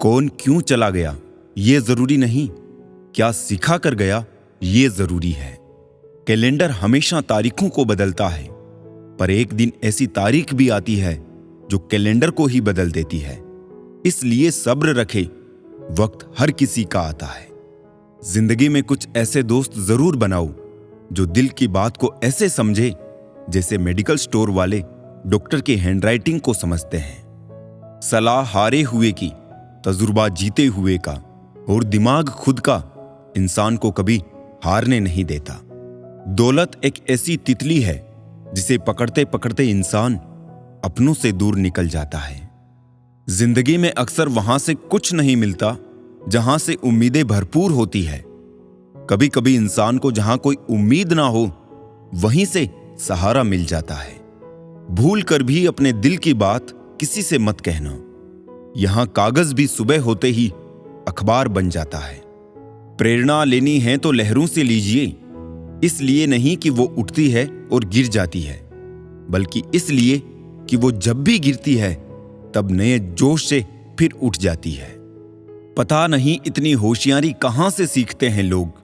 कौन क्यों चला गया ये जरूरी नहीं, क्या सिखा कर गया ये जरूरी है। कैलेंडर हमेशा तारीखों को बदलता है, पर एक दिन ऐसी तारीख भी आती है जो कैलेंडर को ही बदल देती है। इसलिए सब्र रखे, वक्त हर किसी का आता है। जिंदगी में कुछ ऐसे दोस्त जरूर बनाओ जो दिल की बात को ऐसे समझे जैसे मेडिकल स्टोर वाले डॉक्टर की हैंडराइटिंग को समझते हैं। सलाह हारे हुए की, तजुर्बा जीते हुए का और दिमाग खुद का इंसान को कभी हारने नहीं देता। दौलत एक ऐसी तितली है जिसे पकड़ते पकड़ते इंसान अपनों से दूर निकल जाता है। जिंदगी में अक्सर वहां से कुछ नहीं मिलता जहां से उम्मीदें भरपूर होती है। कभी कभी इंसान को जहां कोई उम्मीद ना हो वहीं से सहारा मिल जाता है। भूल कर भी अपने दिल की बात किसी से मत कहना। यहां कागज भी सुबह होते ही अखबार बन जाता है। प्रेरणा लेनी है तो लहरों से लीजिए, इसलिए नहीं कि वो उठती है और गिर जाती है, बल्कि इसलिए कि वो जब भी गिरती है तब नए जोश से फिर उठ जाती है। पता नहीं इतनी होशियारी कहां से सीखते हैं लोग।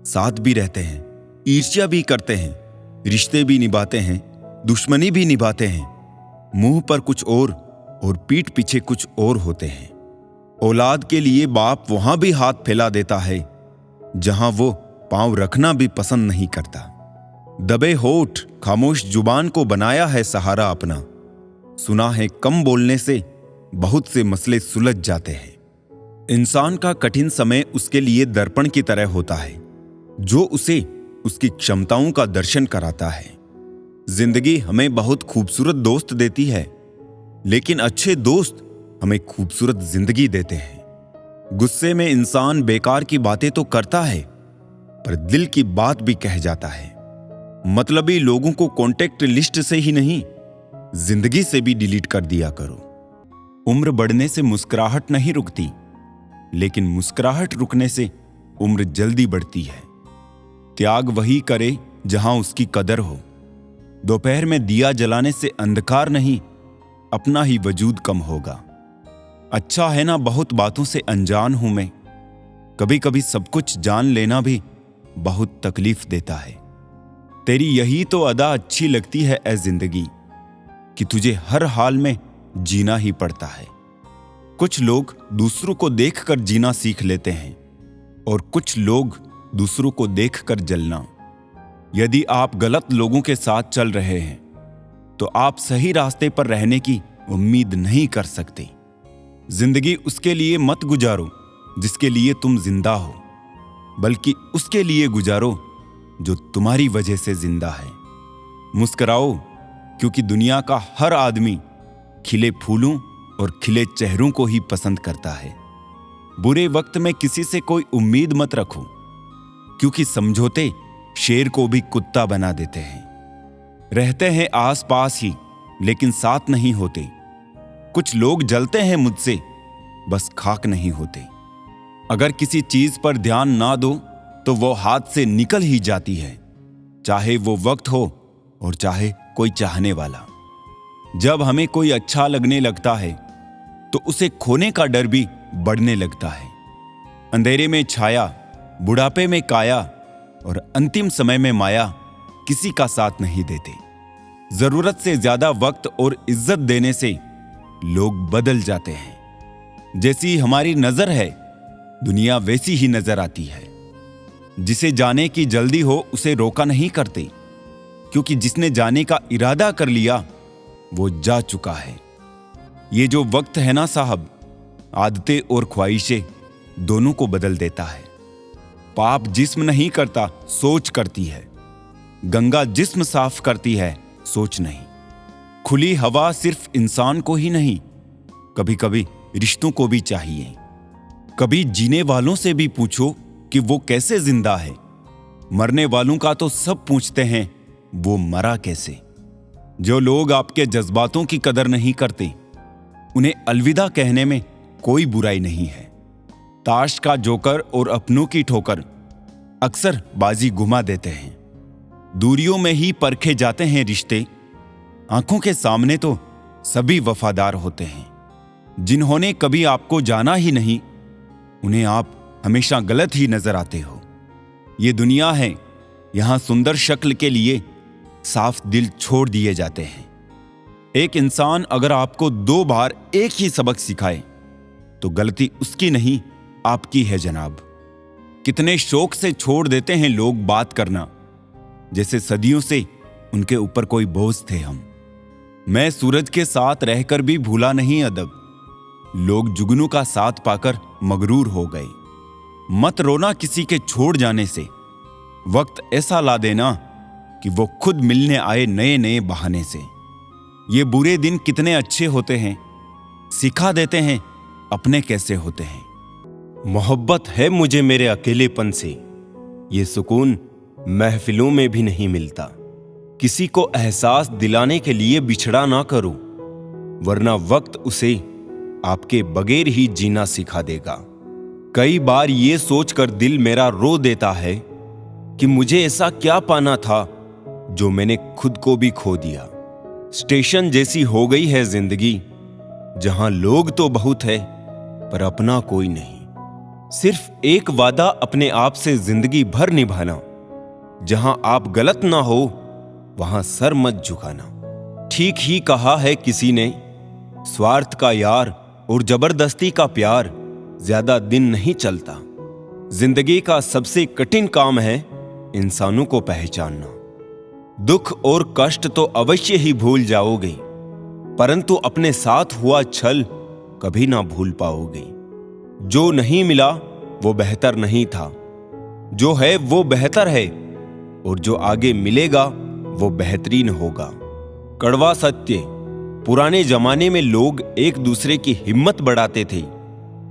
साथ भी रहते हैं, ईर्ष्या भी करते हैं, रिश्ते भी निभाते हैं, दुश्मनी भी निभाते हैं। मुंह पर कुछ और पीठ पीछे कुछ और होते हैं। औलाद के लिए बाप वहां भी हाथ फैला देता है जहां वो पांव रखना भी पसंद नहीं करता। दबे होठ खामोश जुबान को बनाया है सहारा अपना। सुना है कम बोलने से बहुत से मसले सुलझ जाते हैं। इंसान का कठिन समय उसके लिए दर्पण की तरह होता है जो उसे उसकी क्षमताओं का दर्शन कराता है। जिंदगी हमें बहुत खूबसूरत दोस्त देती है, लेकिन अच्छे दोस्त हमें खूबसूरत जिंदगी देते हैं। गुस्से में इंसान बेकार की बातें तो करता है, पर दिल की बात भी कह जाता है। मतलबी लोगों को कॉन्टेक्ट लिस्ट से ही नहीं, जिंदगी से भी डिलीट कर दिया करो। उम्र बढ़ने से मुस्कुराहट नहीं रुकती, लेकिन मुस्कुराहट रुकने से उम्र जल्दी बढ़ती है। त्याग वही करे जहां उसकी कदर हो। दोपहर में दिया जलाने से अंधकार नहीं, अपना ही वजूद कम होगा। अच्छा है ना बहुत बातों से अनजान हूं मैं। कभी कभी सब कुछ जान लेना भी बहुत तकलीफ देता है। तेरी यही तो अदा अच्छी लगती है ऐ जिंदगी, कि तुझे हर हाल में जीना ही पड़ता है। कुछ लोग दूसरों को देखकर जीना सीख लेते हैं और कुछ लोग दूसरों को देखकर जलना। यदि आप गलत लोगों के साथ चल रहे हैं तो आप सही रास्ते पर रहने की उम्मीद नहीं कर सकते। जिंदगी उसके लिए मत गुजारो जिसके लिए तुम जिंदा हो, बल्कि उसके लिए गुजारो जो तुम्हारी वजह से जिंदा है। मुस्कुराओ, क्योंकि दुनिया का हर आदमी खिले फूलों और खिले चेहरों को ही पसंद करता है। बुरे वक्त में किसी से कोई उम्मीद मत रखो, क्योंकि समझौते शेर को भी कुत्ता बना देते हैं। रहते हैं आस पास ही, लेकिन साथ नहीं होते। कुछ लोग जलते हैं मुझसे, बस खाक नहीं होते। अगर किसी चीज पर ध्यान ना दो तो वो हाथ से निकल ही जाती है, चाहे वो वक्त हो और चाहे कोई चाहने वाला। जब हमें कोई अच्छा लगने लगता है तो उसे खोने का डर भी बढ़ने लगता है। अंधेरे में छाया, बुढ़ापे में काया और अंतिम समय में माया किसी का साथ नहीं देते। जरूरत से ज्यादा वक्त और इज्जत देने से लोग बदल जाते हैं। जैसी हमारी नजर है, दुनिया वैसी ही नजर आती है। जिसे जाने की जल्दी हो उसे रोका नहीं करते, क्योंकि जिसने जाने का इरादा कर लिया वो जा चुका है। ये जो वक्त है ना साहब, आदतें और ख्वाहिशें दोनों को बदल देता है। पाप जिस्म नहीं करता, सोच करती है। गंगा जिस्म साफ करती है, सोच नहीं। खुली हवा सिर्फ इंसान को ही नहीं, कभी कभी रिश्तों को भी चाहिए। कभी जीने वालों से भी पूछो कि वो कैसे जिंदा है। मरने वालों का तो सब पूछते हैं, वो मरा कैसे। जो लोग आपके जज्बातों की कदर नहीं करते, उन्हें अलविदा कहने में कोई बुराई नहीं है। ताश का जोकर और अपनों की ठोकर अक्सर बाजी घुमा देते हैं। दूरियों में ही परखे जाते हैं रिश्ते, आंखों के सामने तो सभी वफादार होते हैं। जिन्होंने कभी आपको जाना ही नहीं, उन्हें आप हमेशा गलत ही नजर आते हो। ये दुनिया है, यहां सुंदर शक्ल के लिए साफ दिल छोड़ दिए जाते हैं। एक इंसान अगर आपको 2 बार एक ही सबक सिखाए तो गलती उसकी नहीं, आपकी है जनाब। कितने शौक से छोड़ देते हैं लोग बात करना, जैसे सदियों से उनके ऊपर कोई बोझ थे हम। मैं सूरज के साथ रहकर भी भूला नहीं अदब, लोग जुगनू का साथ पाकर मगरूर हो गए। मत रोना किसी के छोड़ जाने से, वक्त ऐसा ला देना कि वो खुद मिलने आए नए नए बहाने से। ये बुरे दिन कितने अच्छे होते हैं, सिखा देते हैं अपने कैसे होते हैं। मोहब्बत है मुझे मेरे अकेलेपन से, ये सुकून महफिलों में भी नहीं मिलता। किसी को एहसास दिलाने के लिए बिछड़ा ना करो, वरना वक्त उसे आपके बगैर ही जीना सिखा देगा। कई बार ये सोचकर दिल मेरा रो देता है कि मुझे ऐसा क्या पाना था जो मैंने खुद को भी खो दिया। स्टेशन जैसी हो गई है जिंदगी, जहां लोग तो बहुत है पर अपना कोई नहीं। सिर्फ एक वादा अपने आप से जिंदगी भर निभाना, जहां आप गलत ना हो वहां सर मत झुकाना। ठीक ही कहा है किसी ने, स्वार्थ का यार और जबरदस्ती का प्यार ज्यादा दिन नहीं चलता। जिंदगी का सबसे कठिन काम है इंसानों को पहचानना। दुख और कष्ट तो अवश्य ही भूल जाओगे, परंतु अपने साथ हुआ छल कभी ना भूल पाओगे। जो नहीं मिला वो बेहतर नहीं था, जो है वो बेहतर है, और जो आगे मिलेगा वो बेहतरीन होगा। कड़वा सत्य, पुराने जमाने में लोग एक दूसरे की हिम्मत बढ़ाते थे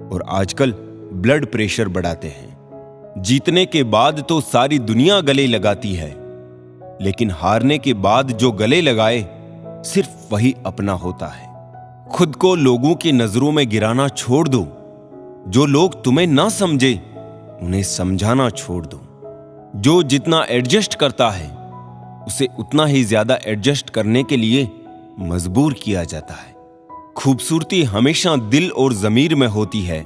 और आजकल ब्लड प्रेशर बढ़ाते हैं। जीतने के बाद तो सारी दुनिया गले लगाती है, लेकिन हारने के बाद जो गले लगाए सिर्फ वही अपना होता है। खुद को लोगों की नजरों में गिराना छोड़ दो। जो लोग तुम्हें ना समझे उन्हें समझाना छोड़ दो। जो जितना एडजस्ट करता है उसे उतना ही ज्यादा एडजस्ट करने के लिए मजबूर किया जाता है। खूबसूरती हमेशा दिल और ज़मीर में होती है।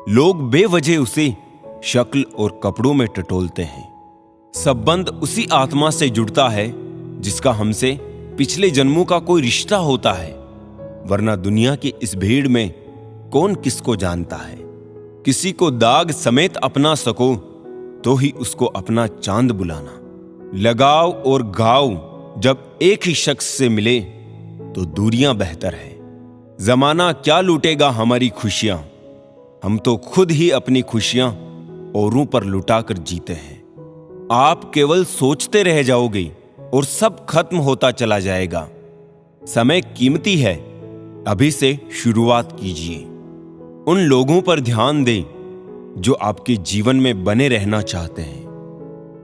लोग बेवजह उसे शक्ल और कपड़ों में टटोलते हैं। संबंध उसी आत्मा से जुड़ता है जिसका हमसे पिछले जन्मों का कोई रिश्ता होता है, वरना दुनिया की इस भीड़ में कौन किसको जानता है। किसी को दाग समेत अपना सको तो ही उसको अपना चांद बुलाना। लगाव और घाव जब एक ही शख्स से मिले तो दूरियां बेहतर है। जमाना क्या लूटेगा हमारी खुशियां, हम तो खुद ही अपनी खुशियां औरों पर लुटाकर जीते हैं। आप केवल सोचते रह जाओगे और सब खत्म होता चला जाएगा। समय कीमती है, अभी से शुरुआत कीजिए। उन लोगों पर ध्यान दें जो आपके जीवन में बने रहना चाहते हैं।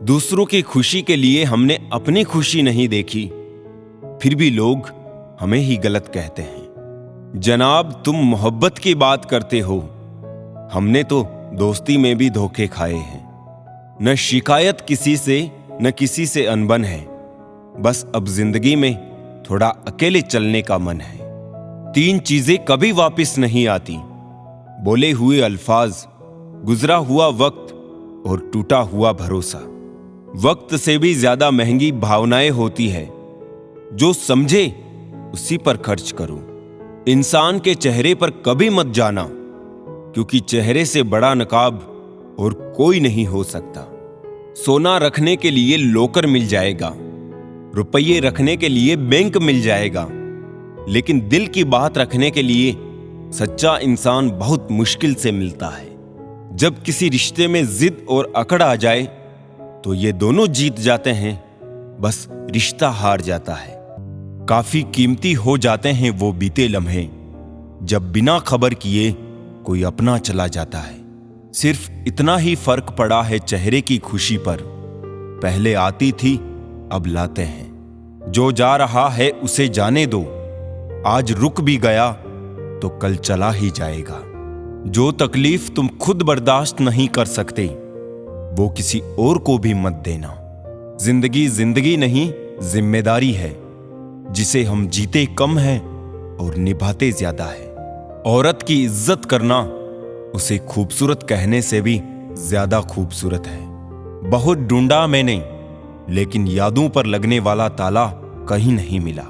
दूसरों की खुशी के लिए हमने अपनी खुशी नहीं देखी, फिर भी लोग हमें ही गलत कहते हैं। जनाब, तुम मोहब्बत की बात करते हो, हमने तो दोस्ती में भी धोखे खाए हैं। न शिकायत किसी से, न किसी से अनबन है, बस अब जिंदगी में थोड़ा अकेले चलने का मन है। 3 चीजें कभी वापस नहीं आती, बोले हुए अल्फाज, गुजरा हुआ वक्त और टूटा हुआ भरोसा। वक्त से भी ज्यादा महंगी भावनाएं होती है, जो समझे उसी पर खर्च करो। इंसान के चेहरे पर कभी मत जाना, क्योंकि चेहरे से बड़ा नकाब और कोई नहीं हो सकता। सोना रखने के लिए लॉकर मिल जाएगा, रुपये रखने के लिए बैंक मिल जाएगा, लेकिन दिल की बात रखने के लिए सच्चा इंसान बहुत मुश्किल से मिलता है। जब किसी रिश्ते में जिद और अकड़ आ जाए तो ये दोनों जीत जाते हैं, बस रिश्ता हार जाता है। काफी कीमती हो जाते हैं वो बीते लम्हे, जब बिना खबर किए कोई अपना चला जाता है। सिर्फ इतना ही फर्क पड़ा है चेहरे की खुशी पर, पहले आती थी अब लाते हैं। जो जा रहा है उसे जाने दो, आज रुक भी गया तो कल चला ही जाएगा। जो तकलीफ तुम खुद बर्दाश्त नहीं कर सकते वो किसी और को भी मत देना। जिंदगी जिंदगी नहीं, जिम्मेदारी है, जिसे हम जीते कम हैं और निभाते ज्यादा है। औरत की इज्जत करना उसे खूबसूरत कहने से भी ज्यादा खूबसूरत है। बहुत ढूंढा मैंने, लेकिन यादों पर लगने वाला ताला कहीं नहीं मिला।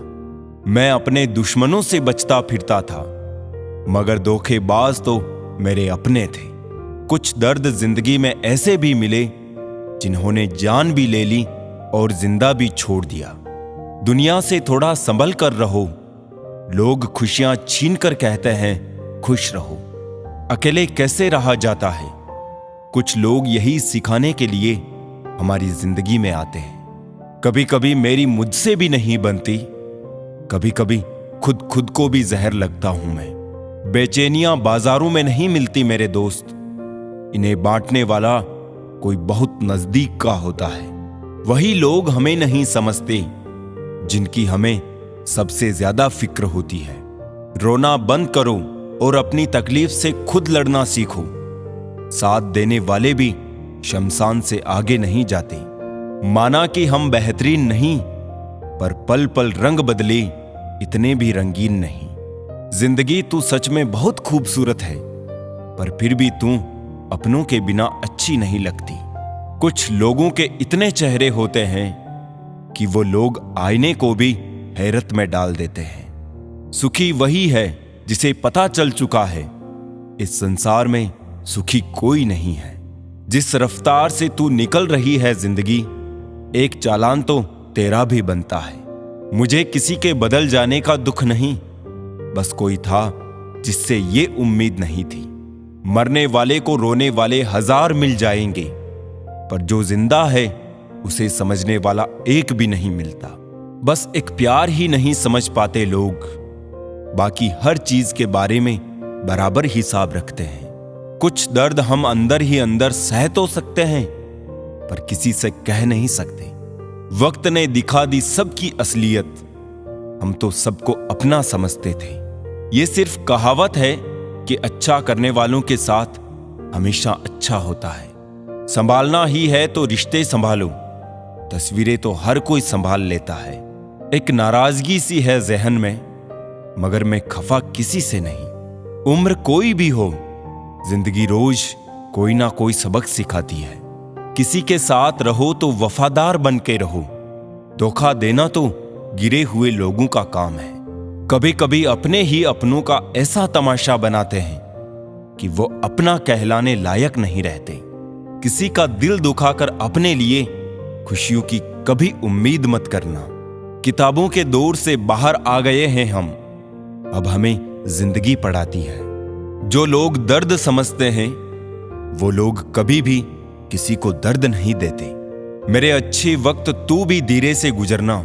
मैं अपने दुश्मनों से बचता फिरता था, मगर धोखेबाज तो मेरे अपने थे। कुछ दर्द जिंदगी में ऐसे भी मिले जिन्होंने जान भी ले ली और जिंदा भी छोड़ दिया। दुनिया से थोड़ा संभल कर रहो। लोग खुशियां छीन कर कहते हैं खुश रहो। अकेले कैसे रहा जाता है। कुछ लोग यही सिखाने के लिए हमारी जिंदगी में आते हैं। कभी कभी मेरी मुझसे भी नहीं बनती, कभी कभी खुद को भी जहर लगता हूं मैं। बेचैनियां बाजारों में नहीं मिलती मेरे दोस्त, इन्हें बांटने वाला कोई बहुत नजदीक का होता है। वही लोग हमें नहीं समझते जिनकी हमें सबसे ज्यादा फिक्र होती है। रोना बंद करो और अपनी तकलीफ से खुद लड़ना सीखो। साथ देने वाले भी शमशान से आगे नहीं जाते। माना कि हम बेहतरीन नहीं, पर पल पल रंग बदले इतने भी रंगीन नहीं। जिंदगी तू सच में बहुत खूबसूरत है, पर फिर भी तू अपनों के बिना अच्छी नहीं लगती। कुछ लोगों के इतने चेहरे होते हैं कि वो लोग आईने को भी हैरत में डाल देते हैं। सुखी वही है जिसे पता चल चुका है इस संसार में सुखी कोई नहीं है। जिस रफ्तार से तू निकल रही है जिंदगी, एक चालान तो तेरा भी बनता है। मुझे किसी के बदल जाने का दुख नहीं, बस कोई था जिससे ये उम्मीद नहीं थी। मरने वाले को रोने वाले हजार मिल जाएंगे, पर जो जिंदा है उसे समझने वाला एक भी नहीं मिलता। बस एक प्यार ही नहीं समझ पाते लोग, बाकी हर चीज के बारे में बराबर हिसाब रखते हैं। कुछ दर्द हम अंदर ही अंदर सह तो सकते हैं, पर किसी से कह नहीं सकते। वक्त ने दिखा दी सबकी असलियत, हम तो सबको अपना समझते थे। ये सिर्फ कहावत है कि अच्छा करने वालों के साथ हमेशा अच्छा होता है। संभालना ही है तो रिश्ते संभालो, तस्वीरें तो हर कोई संभाल लेता है। एक नाराजगी सी है जहन में, मगर मैं खफा किसी से नहीं। उम्र कोई भी हो, जिंदगी रोज कोई ना कोई सबक सिखाती है। किसी के साथ रहो तो वफादार बन के रहो। धोखा देना तो गिरे हुए लोगों का काम है। कभी कभी अपने ही अपनों का ऐसा तमाशा बनाते हैं कि वो अपना कहलाने लायक नहीं रहते। किसी का दिल दुखाकर अपने लिए खुशियों की कभी उम्मीद मत करना। किताबों के दौर से बाहर आ गए हैं हम, अब हमें जिंदगी पढ़ाती है। जो लोग दर्द समझते हैं वो लोग कभी भी किसी को दर्द नहीं देते। मेरे अच्छे वक्त तू भी धीरे से गुजरना,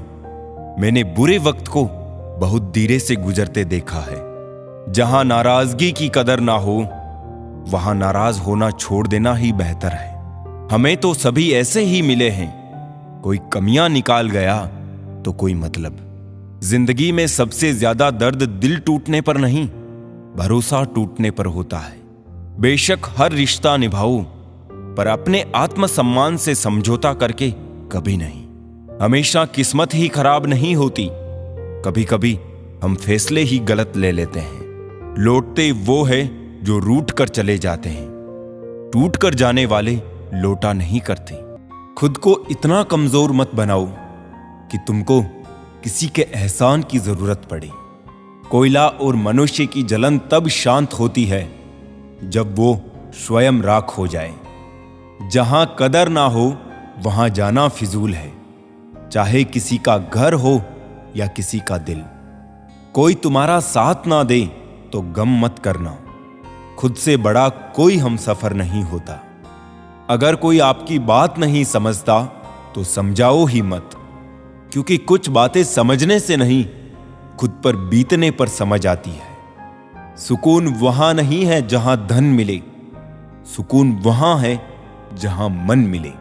मैंने बुरे वक्त को बहुत धीरे से गुजरते देखा है। जहां नाराजगी की कदर ना हो, वहां नाराज होना छोड़ देना ही बेहतर है। हमें तो सभी ऐसे ही मिले हैं, कोई कमियां निकाल गया तो कोई मतलब। जिंदगी में सबसे ज्यादा दर्द दिल टूटने पर नहीं, भरोसा टूटने पर होता है। बेशक हर रिश्ता निभाओ, पर अपने आत्मसम्मान से समझौता करके कभी नहीं। हमेशा किस्मत ही खराब नहीं होती, कभी कभी हम फैसले ही गलत ले लेते हैं। लौटते वो है जो रूठ कर चले जाते हैं, टूट कर जाने वाले लौटा नहीं करते। खुद को इतना कमजोर मत बनाओ कि तुमको किसी के एहसान की जरूरत पड़े। कोयला और मनुष्य की जलन तब शांत होती है जब वो स्वयं राख हो जाए। जहां कदर ना हो वहां जाना फिजूल है, चाहे किसी का घर हो या किसी का दिल। कोई तुम्हारा साथ ना दे तो गम मत करना, खुद से बड़ा कोई हमसफर नहीं होता। अगर कोई आपकी बात नहीं समझता तो समझाओ ही मत, क्योंकि कुछ बातें समझने से नहीं, खुद पर बीतने पर समझ आती है। सुकून वहां नहीं है जहां धन मिले, सुकून वहां है जहां मन मिले।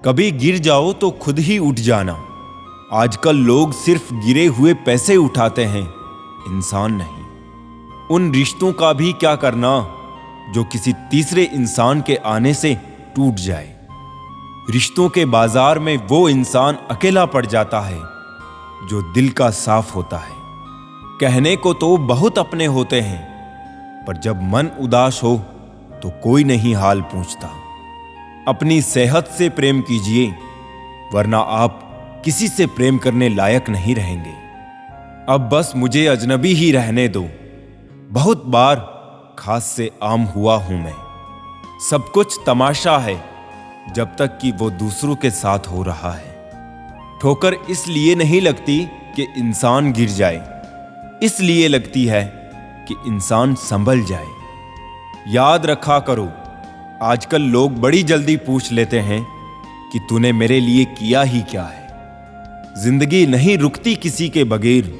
कभी गिर जाओ तो खुद ही उठ जाना। आजकल लोग सिर्फ गिरे हुए पैसे उठाते हैं, इंसान नहीं। उन रिश्तों का भी क्या करना जो किसी तीसरे इंसान के आने से टूट जाए। रिश्तों के बाजार में वो इंसान अकेला पड़ जाता है जो दिल का साफ होता है। कहने को तो बहुत अपने होते हैं, पर जब मन उदास हो तो कोई नहीं हाल पूछता। अपनी सेहत से प्रेम कीजिए, वरना आप किसी से प्रेम करने लायक नहीं रहेंगे। अब बस मुझे अजनबी ही रहने दो। बहुत बार खास से आम हुआ हूं मैं। सब कुछ तमाशा है जब तक कि वो दूसरों के साथ हो रहा है। ठोकर इसलिए नहीं लगती कि इंसान गिर जाए, इसलिए लगती है कि इंसान संभल जाए। याद रखा करो, आजकल लोग बड़ी जल्दी पूछ लेते हैं कि तूने मेरे लिए किया ही क्या है। जिंदगी नहीं रुकती किसी के बगैर,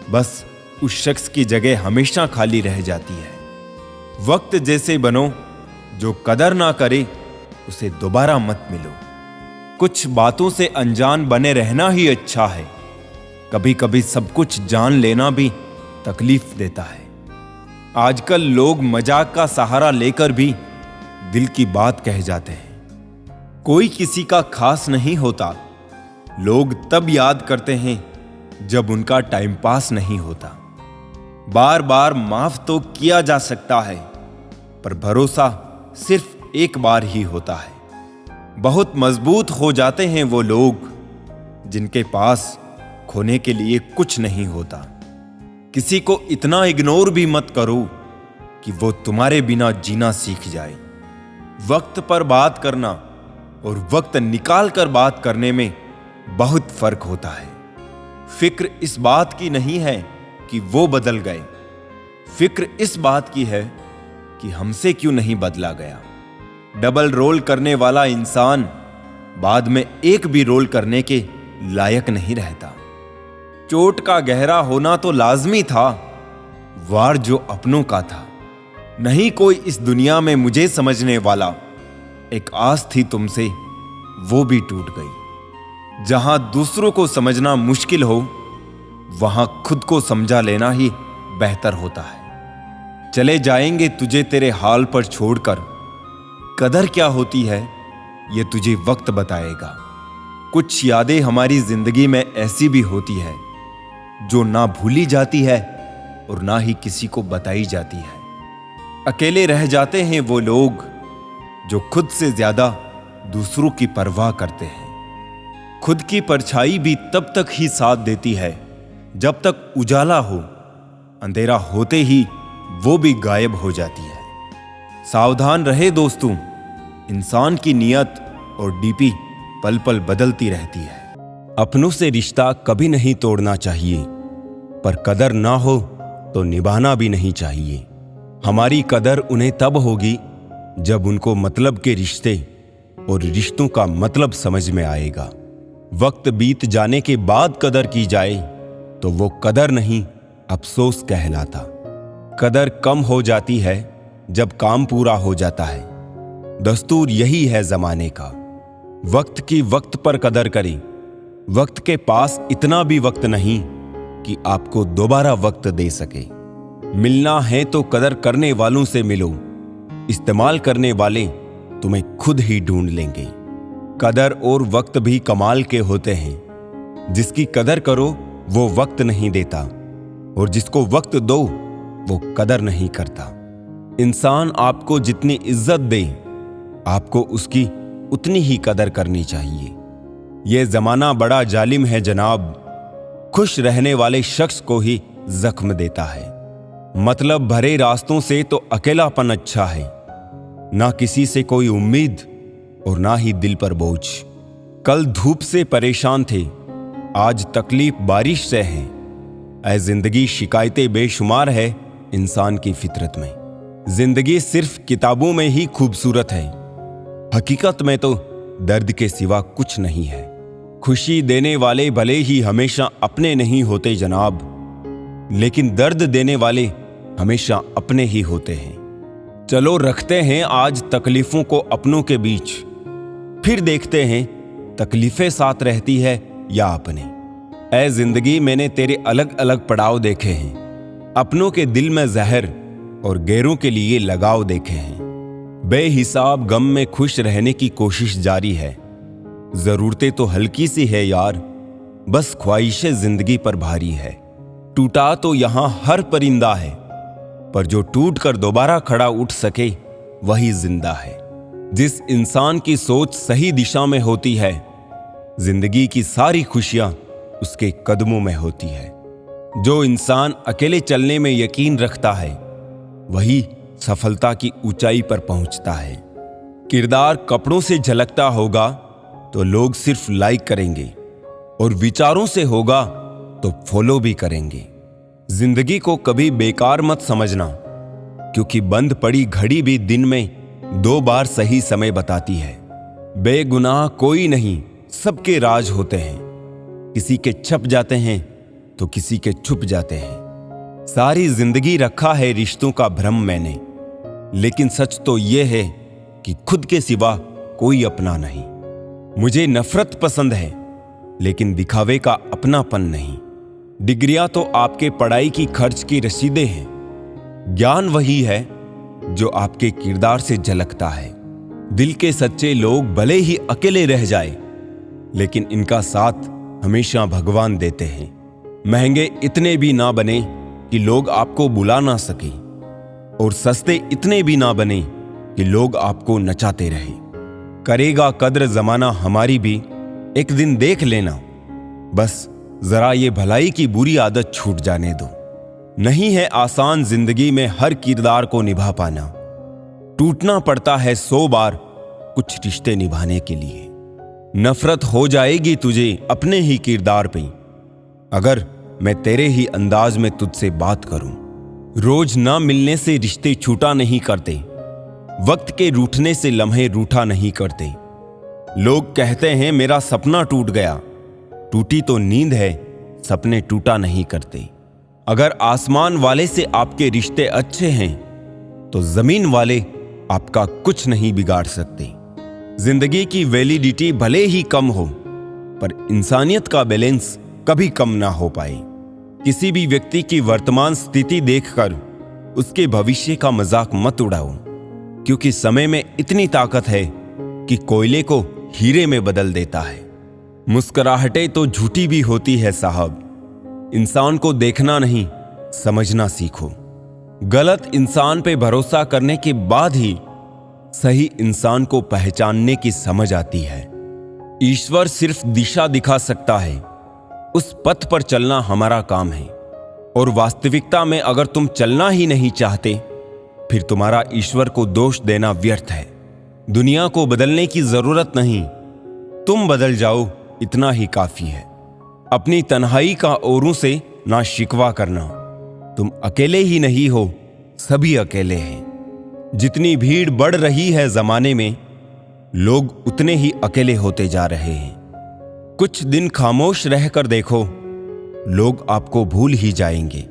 बस उस शख्स की जगह हमेशा खाली रह जाती है। वक्त जैसे बनो, जो कदर ना करे उसे दोबारा मत मिलो। कुछ बातों से अनजान बने रहना ही अच्छा है। कभी कभी सब कुछ जान लेना भी तकलीफ देता है। आजकल लोग मजाक का सहारा लेकर भी दिल की बात कह जाते हैं। कोई किसी का खास नहीं होता। लोग तब याद करते हैं जब उनका टाइम पास नहीं होता। बार बार माफ तो किया जा सकता है, पर भरोसा सिर्फ एक बार ही होता है। बहुत मजबूत हो जाते हैं वो लोग जिनके पास खोने के लिए कुछ नहीं होता। किसी को इतना इग्नोर भी मत करो कि वो तुम्हारे बिना जीना सीख जाए। वक्त पर बात करना और वक्त निकाल कर बात करने में बहुत फर्क होता है। फिक्र इस बात की नहीं है कि वो बदल गए, फिक्र इस बात की है कि हमसे क्यों नहीं बदला गया। डबल रोल करने वाला इंसान बाद में एक भी रोल करने के लायक नहीं रहता। चोट का गहरा होना तो लाजमी था, वार जो अपनों का था। नहीं कोई इस दुनिया में मुझे समझने वाला। एक आस थी तुमसे, वो भी टूट गई। जहां दूसरों को समझना मुश्किल हो, वहां खुद को समझा लेना ही बेहतर होता है। चले जाएंगे तुझे तेरे हाल पर छोड़कर। कदर क्या होती है ये तुझे वक्त बताएगा। कुछ यादें हमारी जिंदगी में ऐसी भी होती है जो ना भूली जाती है और ना ही किसी को बताई जाती है। अकेले रह जाते हैं वो लोग जो खुद से ज्यादा दूसरों की परवाह करते हैं। खुद की परछाई भी तब तक ही साथ देती है जब तक उजाला हो। अंधेरा होते ही वो भी गायब हो जाती है। सावधान रहे दोस्तों, इंसान की नियत और डीपी पल पल बदलती रहती है। अपनों से रिश्ता कभी नहीं तोड़ना चाहिए, पर कदर ना हो तो निभाना भी नहीं चाहिए। हमारी कदर उन्हें तब होगी जब उनको मतलब के रिश्ते और रिश्तों का मतलब समझ में आएगा। वक्त बीत जाने के बाद कदर की जाए तो वो कदर नहीं, अफसोस कहलाता। कदर कम हो जाती है जब काम पूरा हो जाता है। दस्तूर यही है जमाने का। वक्त की वक्त पर कदर करें। वक्त के पास इतना भी वक्त नहीं कि आपको दोबारा वक्त दे सके। मिलना है तो कदर करने वालों से मिलो। इस्तेमाल करने वाले तुम्हें खुद ही ढूंढ लेंगे। कदर और वक्त भी कमाल के होते हैं। जिसकी कदर करो वो वक्त नहीं देता, और जिसको वक्त दो वो कदर नहीं करता। इंसान आपको जितनी इज्जत दे, आपको उसकी उतनी ही कदर करनी चाहिए। यह जमाना बड़ा जालिम है जनाब। खुश रहने वाले शख्स को ही जख्म देता है। मतलब भरे रास्तों से तो अकेलापन अच्छा है। ना किसी से कोई उम्मीद और ना ही दिल पर बोझ। कल धूप से परेशान थे, आज तकलीफ बारिश से है। ऐ जिंदगी शिकायतें बेशुमार है इंसान की फितरत में। जिंदगी सिर्फ किताबों में ही खूबसूरत है, हकीकत में तो दर्द के सिवा कुछ नहीं है। खुशी देने वाले भले ही हमेशा अपने नहीं होते जनाब, लेकिन दर्द देने वाले हमेशा अपने ही होते हैं। चलो रखते हैं आज तकलीफों को अपनों के बीच, फिर देखते हैं तकलीफें साथ रहती है या अपने। ऐ जिंदगी मैंने तेरे अलग अलग पड़ाव देखे हैं। अपनों के दिल में जहर और गैरों के लिए लगाव देखे हैं। बेहिसाब गम में खुश रहने की कोशिश जारी है। जरूरतें तो हल्की सी है यार, बस ख्वाहिशें जिंदगी पर भारी है। टूटा तो यहां हर परिंदा है, पर जो टूट कर दोबारा खड़ा उठ सके वही जिंदा है। जिस इंसान की सोच सही दिशा में होती है, जिंदगी की सारी खुशियां उसके कदमों में होती है। जो इंसान अकेले चलने में यकीन रखता है, वही सफलता की ऊंचाई पर पहुंचता है। किरदार कपड़ों से झलकता होगा तो लोग सिर्फ लाइक करेंगे, और विचारों से होगा तो फॉलो भी करेंगे। जिंदगी को कभी बेकार मत समझना, क्योंकि बंद पड़ी घड़ी भी दिन में 2 बार सही समय बताती है। बेगुनाह कोई नहीं, सबके राज होते हैं। किसी के छप जाते हैं तो किसी के छुप जाते हैं। सारी जिंदगी रखा है रिश्तों का भ्रम मैंने, लेकिन सच तो यह है कि खुद के सिवा कोई अपना नहीं। मुझे नफरत पसंद है, लेकिन दिखावे का अपनापन नहीं। डिग्रियां तो आपके पढ़ाई की खर्च की रसीदें हैं। ज्ञान वही है जो आपके किरदार से झलकता है। दिल के सच्चे लोग भले ही अकेले रह जाए, लेकिन इनका साथ हमेशा भगवान देते हैं। महंगे इतने भी ना बने कि लोग आपको बुला ना सके, और सस्ते इतने भी ना बने कि लोग आपको नचाते रहे। करेगा कद्र जमाना हमारी भी, एक दिन देख लेना। बस जरा ये भलाई की बुरी आदत छूट जाने दो। नहीं है आसान जिंदगी में हर किरदार को निभा पाना। टूटना पड़ता है 100 बार कुछ रिश्ते निभाने के लिए। नफरत हो जाएगी तुझे अपने ही किरदार पे, अगर मैं तेरे ही अंदाज में तुझसे बात करूं। रोज ना मिलने से रिश्ते छूटा नहीं करते, वक्त के रूठने से लम्हे रूठा नहीं करते। लोग कहते हैं मेरा सपना टूट गया, टूटी तो नींद है, सपने टूटा नहीं करते। अगर आसमान वाले से आपके रिश्ते अच्छे हैं, तो जमीन वाले आपका कुछ नहीं बिगाड़ सकते। जिंदगी की वैलिडिटी भले ही कम हो, पर इंसानियत का बैलेंस कभी कम ना हो पाए। किसी भी व्यक्ति की वर्तमान स्थिति देखकर उसके भविष्य का मजाक मत उड़ाओ, क्योंकि समय में इतनी ताकत है कि कोयले को हीरे में बदल देता है। मुस्कुराहटें तो झूठी भी होती है साहब। इंसान को देखना नहीं, समझना सीखो। गलत इंसान पे भरोसा करने के बाद ही सही इंसान को पहचानने की समझ आती है। ईश्वर सिर्फ दिशा दिखा सकता है, उस पथ पर चलना हमारा काम है। और वास्तविकता में अगर तुम चलना ही नहीं चाहते, फिर तुम्हारा ईश्वर को दोष देना व्यर्थ है। दुनिया को बदलने की जरूरत नहीं, तुम बदल जाओ इतना ही काफी है। अपनी तन्हाई का औरों से ना शिकवा करना। तुम अकेले ही नहीं हो, सभी अकेले हैं। जितनी भीड़ बढ़ रही है जमाने में, लोग उतने ही अकेले होते जा रहे हैं। कुछ दिन खामोश रहकर देखो, लोग आपको भूल ही जाएंगे।